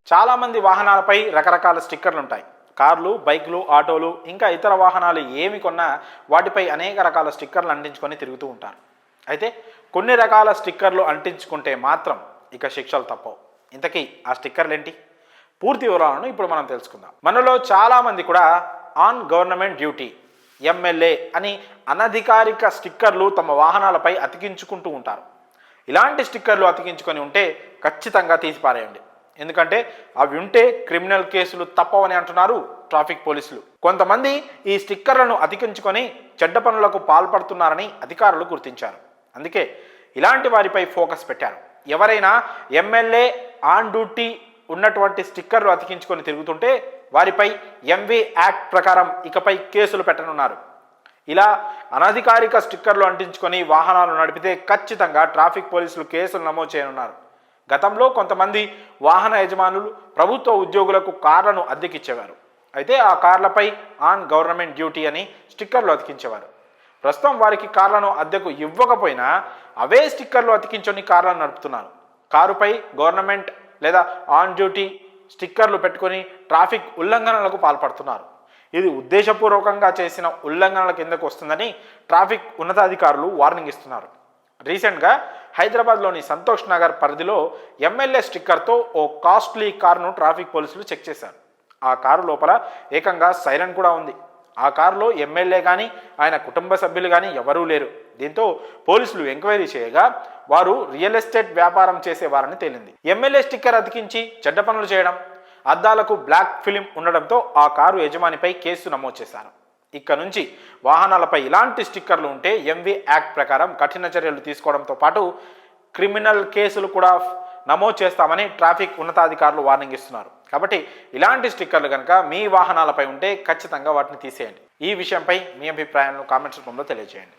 చాలామంది వాహనాలపై రకరకాల స్టిక్కర్లు ఉంటాయి. కార్లు, బైకులు, ఆటోలు ఇంకా ఇతర వాహనాలు ఏమి కొన్నా వాటిపై అనేక రకాల స్టిక్కర్లు అంటించుకొని తిరుగుతూ ఉంటారు. అయితే కొన్ని రకాల స్టిక్కర్లు అంటించుకుంటే మాత్రం ఇక శిక్షలు తప్పవు. ఇంతకీ ఆ స్టిక్కర్లు ఏంటి? పూర్తి వివరాలను ఇప్పుడు మనం తెలుసుకుందాం. మనలో చాలామంది కూడా ఆన్ గవర్నమెంట్ డ్యూటీ, ఎంఎల్ఏ అని అనధికారిక స్టిక్కర్లు తమ వాహనాలపై అతికించుకుంటూ ఉంటారు. ఇలాంటి స్టిక్కర్లు అతికించుకొని ఉంటే ఖచ్చితంగా తీసిపారేయండి. ఎందుకంటే అవి ఉంటే క్రిమినల్ కేసులు తప్పవని అంటున్నారు ట్రాఫిక్ పోలీసులు. కొంతమంది ఈ స్టిక్కర్లను అతికించుకొని చెడ్డ పనులకు పాల్పడుతున్నారని అధికారులు గుర్తించారు. అందుకే ఇలాంటి వారిపై ఫోకస్ పెట్టారు. ఎవరైనా ఎమ్మెల్యే ఆన్ డ్యూటీ ఉన్నటువంటి స్టిక్కర్లు అతికించుకొని తిరుగుతుంటే వారిపై ఎంవి యాక్ట్ ప్రకారం ఇకపై కేసులు పెట్టనున్నారు. ఇలా అనధికారిక స్టిక్కర్లు అంటించుకొని వాహనాలు నడిపితే ఖచ్చితంగా ట్రాఫిక్ పోలీసులు కేసులు నమోదు చేయనున్నారు. గతంలో కొంతమంది వాహన యజమానులు ప్రభుత్వ ఉద్యోగులకు కార్లను అద్దెకిచ్చేవారు. అయితే ఆ కార్లపై ఆన్ గవర్నమెంట్ డ్యూటీ అని స్టిక్కర్లు అతికించేవారు. ప్రస్తుతం వారికి కార్లను అద్దెకు ఇవ్వకపోయినా అవే స్టిక్కర్లు అతికించుకొని కార్లను నడుపుతున్నారు. కారుపై గవర్నమెంట్ లేదా ఆన్ డ్యూటీ స్టిక్కర్లు పెట్టుకొని ట్రాఫిక్ ఉల్లంఘనలకు పాల్పడుతున్నారు. ఇది ఉద్దేశపూర్వకంగా చేసిన ఉల్లంఘనల కిందకు వస్తుందని ట్రాఫిక్ ఉన్నతాధికారులు వార్నింగ్ ఇస్తున్నారు. రీసెంట్గా హైదరాబాద్లోని సంతోష్ నగర్ పరిధిలో ఎమ్మెల్యే స్టిక్కర్తో ఓ కాస్ట్లీ కారును ట్రాఫిక్ పోలీసులు చెక్ చేశారు. ఆ కారు లోపల ఏకంగా సైరన్ కూడా ఉంది. ఆ కారులో ఎమ్మెల్యే కానీ ఆయన కుటుంబ సభ్యులు కానీ ఎవరూ లేరు. దీంతో పోలీసులు ఎంక్వైరీ చేయగా వారు రియల్ ఎస్టేట్ వ్యాపారం చేసేవారని తేలింది. ఎమ్మెల్యే స్టిక్కర్ అతికించి చెడ్డ పనులు చేయడం, అద్దాలకు బ్లాక్ ఫిలిం ఉండడంతో ఆ కారు యజమానిపై కేసు నమోదు చేశారు. ఇక్కడ నుంచి వాహనాలపై ఇలాంటి స్టిక్కర్లు ఉంటే ఎంవి యాక్ట్ ప్రకారం కఠిన చర్యలు తీసుకోవడంతో పాటు క్రిమినల్ కేసులు కూడా నమోదు చేస్తామని ట్రాఫిక్ ఉన్నతాధికారులు వార్నింగ్ ఇస్తున్నారు. కాబట్టి ఇలాంటి స్టిక్కర్లు కనుక మీ వాహనాలపై ఉంటే ఖచ్చితంగా వాటిని తీసేయండి. ఈ విషయంపై మీ అభిప్రాయాలను కామెంట్స్ రూపంలో తెలియజేయండి.